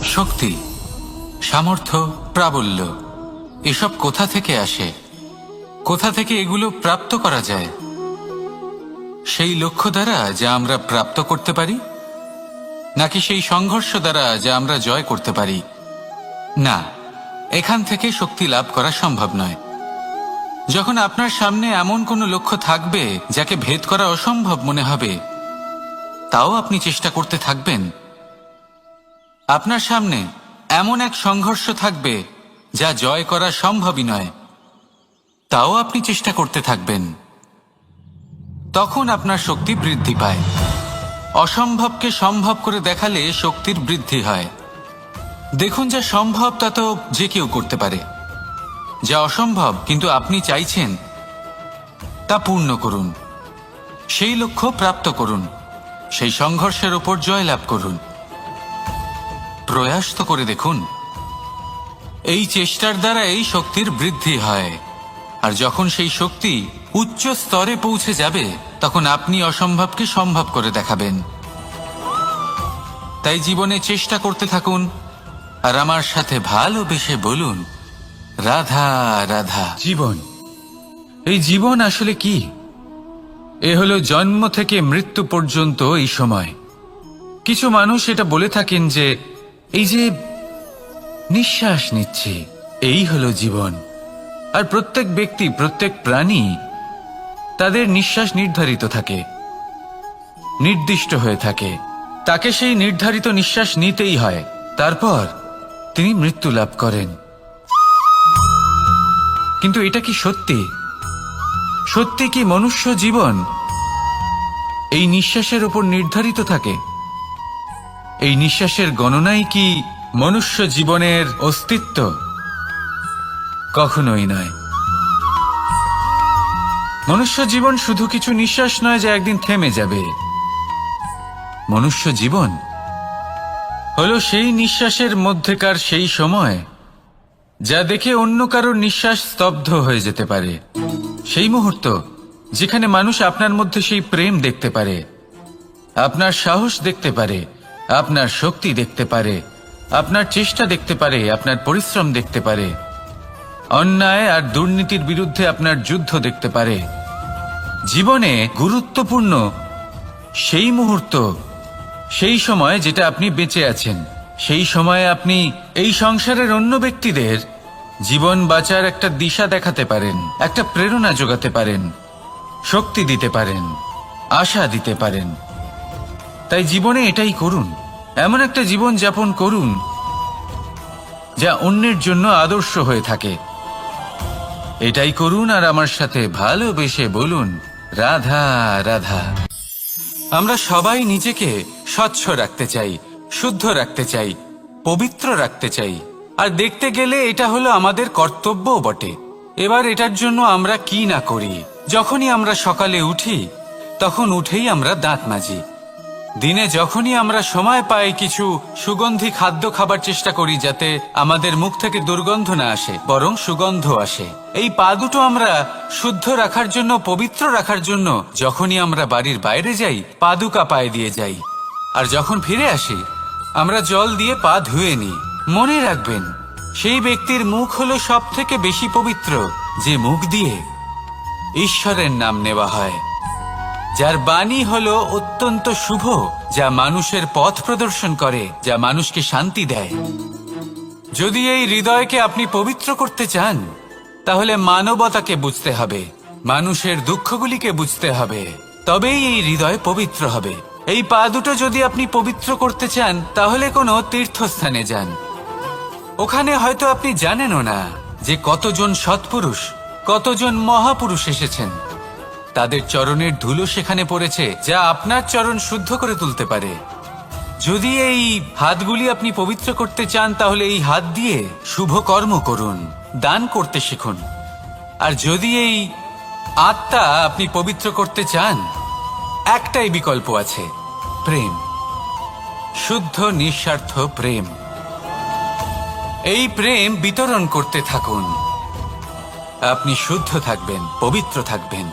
শক্তি, সামর্থ্য, প্রাবল্য এসব কোথা থেকে আসে? কোথা থেকে এগুলো প্রাপ্ত করা যায়? সেই লক্ষ্য দ্বারা যা আমরা প্রাপ্ত করতে পারি, নাকি সেই সংঘর্ষ দ্বারা যা আমরা জয় করতে পারি? না, এখান থেকে শক্তি লাভ করা সম্ভব নয়। যখন আপনার সামনে এমন কোনো লক্ষ্য থাকবে যাকে ভেদ করা অসম্ভব মনে হবে, তাও আপনি চেষ্টা করতে থাকবেন। আপনার সামনে এমন এক সংঘর্ষ থাকবে যা জয় করা সম্ভবই নয়, তাও আপনি চেষ্টা করতে থাকবেন। তখন আপনার শক্তি বৃদ্ধি পায়। অসম্ভবকে সম্ভব করে দেখালে শক্তির বৃদ্ধি হয়। দেখুন, যা সম্ভব তা তো যে কেউ করতে পারে। যা অসম্ভব কিন্তু আপনি চাইছেন, তা পূর্ণ করুন। সেই লক্ষ্য প্রাপ্ত করুন। সেই সংঘর্ষের ওপর জয়লাভ করুন। প্রয়াস তো করে দেখুন। এই চেষ্টার দ্বারা এই শক্তির বৃদ্ধি হয়। আর যখন সেই শক্তি উচ্চ স্তরে পৌঁছে যাবে, তখন আপনি অসম্ভবকে সম্ভব করে দেখাবেন। তাই জীবনে চেষ্টা করতে থাকুন আর আমার সাথে ভালোবেসে বলুন, রাধা রাধা। জীবন, এই জীবন আসলে কি? এ হলো জন্ম থেকে মৃত্যু পর্যন্ত এই সময়। কিছু মানুষ এটা বলে থাকেন যে এই যে নিঃশ্বাস নিচ্ছে, এই হলো জীবন। আর প্রত্যেক ব্যক্তি, প্রত্যেক প্রাণী, তাদের নিঃশ্বাস নির্ধারিত থাকে, নির্দিষ্ট হয়ে থাকে। তাকে সেই নির্ধারিত নিঃশ্বাস নিতেই হয়। তারপর তিনি মৃত্যু লাভ করেন। কিন্তু এটা কি সত্যি? সত্যি কি মনুষ্য জীবন এই নিঃশ্বাসের উপর নির্ধারিত থাকে? এই নিঃশ্বাসের গণনাই কি মনুষ্য জীবনের অস্তিত্ব? কখনোই নয়। মনুষ্য জীবন শুধু কিছু নিঃশ্বাস নয় যা একদিন থেমে যাবে। মনুষ্য জীবন হলো সেই নিঃশ্বাসের মধ্যেকার সেই সময় যা দেখে অন্য কারোর নিঃশ্বাস স্তব্ধ হয়ে যেতে পারে। সেই মুহূর্ত যেখানে মানুষ আপনার মধ্যে সেই প্রেম দেখতে পারে, আপনার সাহস দেখতে পারে, আপনার শক্তি দেখতে পারে, আপনার চেষ্টা দেখতে পারে, আপনার পরিশ্রম দেখতে পারে, অন্যায় আর দুর্নীতির বিরুদ্ধে আপনার যুদ্ধ দেখতে পারে। জীবনে গুরুত্বপূর্ণ সেই মুহূর্ত, সেই সময় যেটা আপনি বেঁচে আছেন। সেই সময়ে আপনি এই সংসারের অন্য ব্যক্তিদের জীবন বাঁচার একটা দিশা দেখাতে পারেন, একটা প্রেরণা যোগাতে পারেন, শক্তি দিতে পারেন, আশা দিতে পারেন। তাই জীবনে এটাই করুন। এমন একটা জীবন যাপন করুন যা অন্যের জন্য আদর্শ হয়ে থাকে। এটাই করুন আর আমার সাথে ভালোবেসে বলুন, রাধা রাধা। আমরা সবাই নিজেকে স্বচ্ছ রাখতে চাই, শুদ্ধ রাখতে চাই, পবিত্র রাখতে চাই। আর দেখতে গেলে এটা হলো আমাদের কর্তব্যও বটে। এবার এটার জন্য আমরা কি না করি। যখনই আমরা সকালে উঠি, তখন উঠেই আমরা দাঁত মাজি। দিনে যখনই আমরা সময় পাই, কিছু সুগন্ধি খাদ্য খাবার চেষ্টা করি, যাতে আমাদের মুখ থেকে দুর্গন্ধ না আসে, বরং সুগন্ধ আসে। এই পা দুটো আমরা শুদ্ধ রাখার জন্য, পবিত্র রাখার জন্য যখনই আমরা বাড়ির বাইরে যাই, পাদুকা পায়ে দিয়ে যাই। আর যখন ফিরে আসি, আমরা জল দিয়ে পা ধুয়ে নিই। মনে রাখবেন, সেই ব্যক্তির মুখ হলো সব থেকে বেশি পবিত্র যে মুখ দিয়ে ঈশ্বরের নাম নেওয়া হয়, যার বাণী হলো অত্যন্ত শুভ, যা মানুষের পথ প্রদর্শন করে, যা মানুষকে শান্তি দেয়। যদি এই হৃদয়কে আপনি পবিত্র করতে চান, তাহলে মানবতাকে বুঝতে হবে, মানুষের দুঃখগুলিকে বুঝতে হবে, তবেই এই হৃদয় পবিত্র হবে। এই পা দুটো যদি আপনি পবিত্র করতে চান, তাহলে কোনো তীর্থস্থানে যান। ওখানে হয়তো আপনি জানেনও না যে কতজন সৎপুরুষ, কতজন মহাপুরুষ এসেছেন। তাদের চরণের ধুলো সেখানে পড়েছে, যা আপনার চরণ শুদ্ধ করে তুলতে পারে। যদি এই হাতগুলি আপনি পবিত্র করতে চান, তাহলে এই হাত দিয়ে শুভ কর্ম করুন, দান করতে শিখুন। আর যদি এই আত্মা আপনি পবিত্র করতে চান, একটাই বিকল্প আছে, প্রেম, শুদ্ধ নিঃস্বার্থ প্রেম। এই প্রেম বিতরণ করতে থাকুন। আপনি শুদ্ধ থাকবেন, পবিত্র থাকবেন।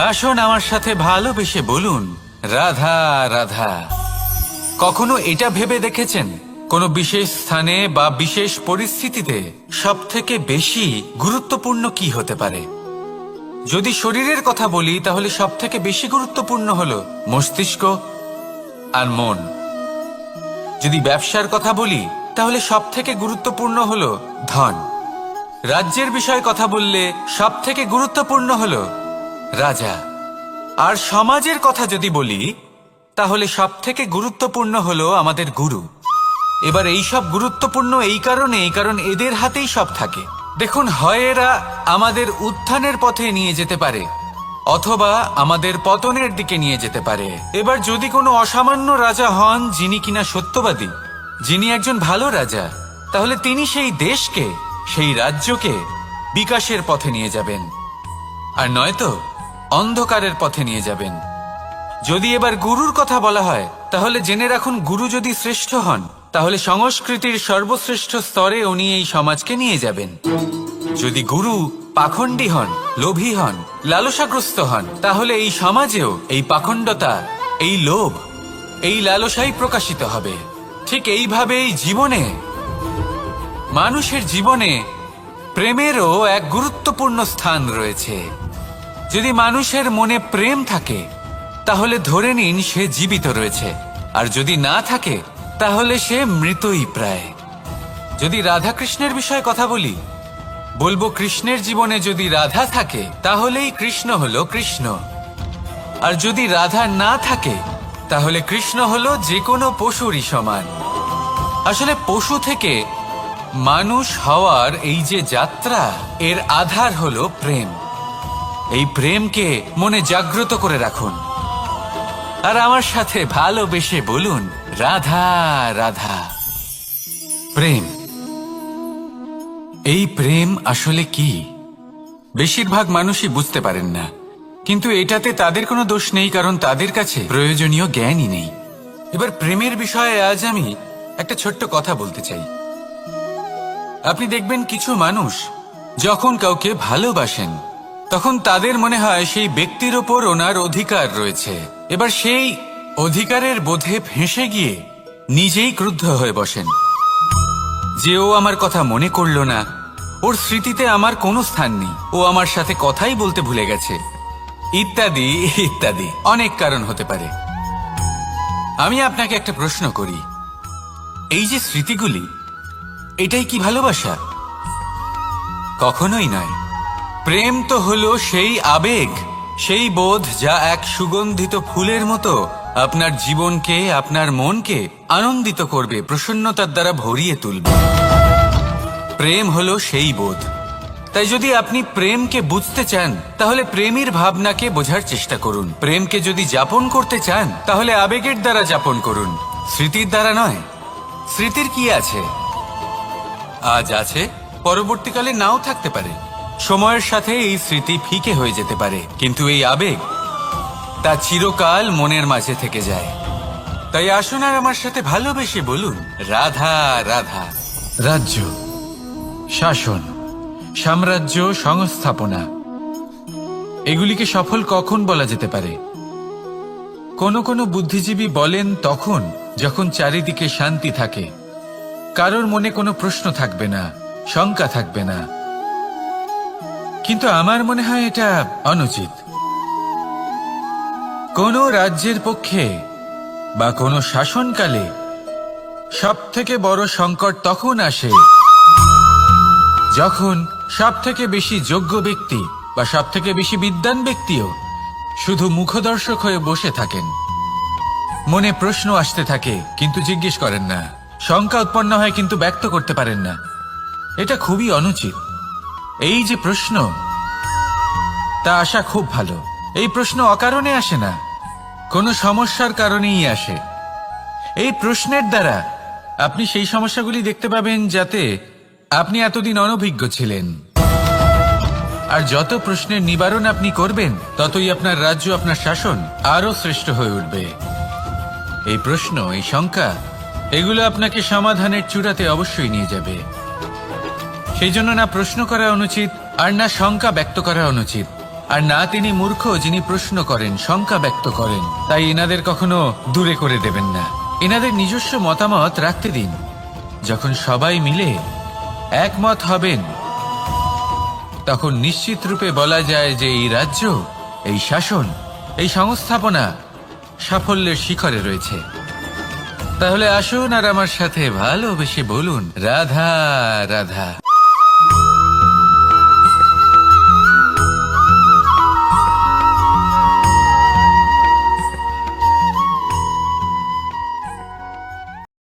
আসুন আমার সাথে ভালোবেসে বলুন, রাধা রাধা। কখনো এটা ভেবে দেখেছেন কোনো বিশেষ স্থানে বা বিশেষ পরিস্থিতিতে সবথেকে বেশি গুরুত্বপূর্ণ কি হতে পারে? যদি শরীরের কথা বলি তাহলে সবথেকে বেশি গুরুত্বপূর্ণ হলো মস্তিষ্ক আর মন। যদি ব্যবসার কথা বলি তাহলে সবথেকে গুরুত্বপূর্ণ হলো ধন। রাজ্যের বিষয়ে কথা বললে সবথেকে গুরুত্বপূর্ণ হলো রাজা। আর সমাজের কথা যদি বলি তাহলে সবথেকে গুরুত্বপূর্ণ হলো আমাদের গুরু। এবার এই সব গুরুত্বপূর্ণ কারণ এদের হাতেই সব থাকে। দেখুন, হয় এরা আমাদের উত্থানের পথে নিয়ে যেতে পারে অথবা আমাদের পতনের দিকে নিয়ে যেতে পারে। এবার যদি কোনো অসামান্য রাজা হন যিনি কিনা সত্যবাদী, যিনি একজন ভালো রাজা, তাহলে তিনি সেই দেশকে, সেই রাজ্যকে বিকাশের পথে নিয়ে যাবেন, আর নয়তো অন্ধকারের পথে নিয়ে যাবেন। যদি এবার গুরুর কথা বলা হয় তাহলে জেনে রাখুন, গুরু যদি শ্রেষ্ঠ হন তাহলে সংস্কৃতির সর্বশ্রেষ্ঠ স্তরে উনি এই সমাজকে নিয়ে যাবেন। যদি গুরু পাখণ্ডী হন, লোভী হন, লালসাগ্রস্ত হন, তাহলে এই সমাজেও এই পাখণ্ডতা, এই লোভ, এই লালসাই প্রকাশিত হবে। ঠিক এইভাবেই জীবনে, মানুষের জীবনে প্রেমেরও এক গুরুত্বপূর্ণ স্থান রয়েছে। যদি মানুষের মনে প্রেম থাকে তাহলে ধরে নিন সে জীবিত রয়েছে, আর যদি না থাকে তাহলে সে মৃতই প্রায়। যদি রাধা কৃষ্ণের বিষয়ে কথা বলি, বলবো কৃষ্ণের জীবনে যদি রাধা থাকে তাহলেই কৃষ্ণ হলো কৃষ্ণ, আর যদি রাধা না থাকে তাহলে কৃষ্ণ হলো যে কোনো পশুরই সমান। আসলে পশু থেকে মানুষ হওয়ার এই যে যাত্রা, এর আধার হলো প্রেম। এই প্রেমকে মনে জাগ্রত করে রাখুন আর আমার সাথে ভালোবেসে বলুন, রাধা রাধা। প্রেম, এই প্রেম আসলে কি? বেশিরভাগ মানুষই বুঝতে পারেন না, কিন্তু এটাতে তাদের কোনো দোষ নেই, কারণ তাদের কাছে প্রয়োজনীয় জ্ঞানই নেই। এবার প্রেমের বিষয়ে আজ আমি একটা ছোট্ট কথা বলতে চাই। আপনি দেখবেন কিছু মানুষ যখন কাউকে ভালোবাসেন তখন তাদের মনে হয় সেই ব্যক্তির ওপর ওনার অধিকার রয়েছে। এবার সেই অধিকারের বোধে ফেঁসে গিয়ে নিজেই ক্রুদ্ধ হয়ে বসেন যে ও আমার কথা মনে করলো না, ওর স্মৃতিতে আমার কোনো স্থান নেই, ও আমার সাথে কথাই বলতে ভুলে গেছে, ইত্যাদি ইত্যাদি অনেক কারণ হতে পারে। আমি আপনাকে একটা প্রশ্ন করি, এই যে স্মৃতিগুলি, এটাই কি ভালোবাসা? কখনোই নয়। প্রেম তো হলো সেই আবেগ, সেই বোধ যা এক সুগন্ধিত ফুলের মতো আপনার জীবনকে, আপনার মনকে আনন্দিত করবে, প্রসন্নতার দ্বারা ভরিয়ে তুলবে। প্রেম হলো সেই বোধ। তাই যদি আপনি প্রেমকে বুঝতে চান তাহলে প্রেমের ভাবনাকে বোঝার চেষ্টা করুন। প্রেমকে যদি যাপন করতে চান তাহলে আবেগের দ্বারা যাপন করুন, স্মৃতির দ্বারা নয়। স্মৃতির কি আছে? আজ আছে, পরবর্তীকালে নাও থাকতে পারে। সময়ের সাথে এই স্মৃতি ফিকে হয়ে যেতে পারে, কিন্তু এই আবেগ তা চিরকাল মনের মাঝে থেকে যায়। তাই আসুন আর আমার সাথে ভালোবেসে বলুন, রাধা রাধা। রাজ্য, শাসন, সাম্রাজ্য, সংস্থাপনা, এগুলিকে সফল কখন বলা যেতে পারে? কোনো কোনো বুদ্ধিজীবী বলেন তখন যখন চারিদিকে শান্তি থাকে, কারোর মনে কোনো প্রশ্ন থাকবে না, শঙ্কা থাকবে না। কিন্তু আমার মনে হয় এটা অনুচিত। কোনো রাজ্যের পক্ষে বা কোনো শাসনকালে সবথেকে বড় সংকট তখন আসে যখন সবথেকে বেশি যোগ্য ব্যক্তি বা সবথেকে বেশি বিদ্বান ব্যক্তিও শুধু মুখদর্শক হয়ে বসে থাকেন। মনে প্রশ্ন আসতে থাকে কিন্তু জিজ্ঞেস করেন না, শঙ্কা উৎপন্ন হয় কিন্তু ব্যক্ত করতে পারেন না। এটা খুবই অনুচিত। এই যে প্রশ্ন, তা আসা খুব ভালো। এই প্রশ্ন অকারণে আসে না, কোনো সমস্যার কারণেই আসে। এই প্রশ্নের দ্বারা আপনি সেই সমস্যাগুলি দেখতে পাবেন যাতে আপনি এতদিন অনভিজ্ঞ ছিলেন। আর যত প্রশ্নের নিবারণ আপনি করবেন ততই আপনার রাজ্য, আপনার শাসন আরো শ্রেষ্ঠ হয়ে উঠবে। এই প্রশ্ন, এই শঙ্কা, এগুলো আপনাকে সমাধানের চূড়াতে অবশ্যই নিয়ে যাবে। সেই জন্য না প্রশ্ন করা অনুচিত, আর না শঙ্কা ব্যক্ত করা অনুচিত, আর না তিনি মূর্খ যিনি প্রশ্ন করেন, শঙ্কা ব্যক্ত করেন। তাই এনাদের কখনো দূরে করে দেবেন না। এনাদের নিজস্ব মতামত রাখতে দিন। যখন সবাই মিলে একমত হবেন, তখন নিশ্চিত রূপে বলা যায় যে এই রাজ্য, এই শাসন, এই সংস্থাপনা সাফল্যের শিখরে রয়েছে। তাহলে আসুন আর আমার সাথে ভালোবেসে বলুন, রাধা রাধা।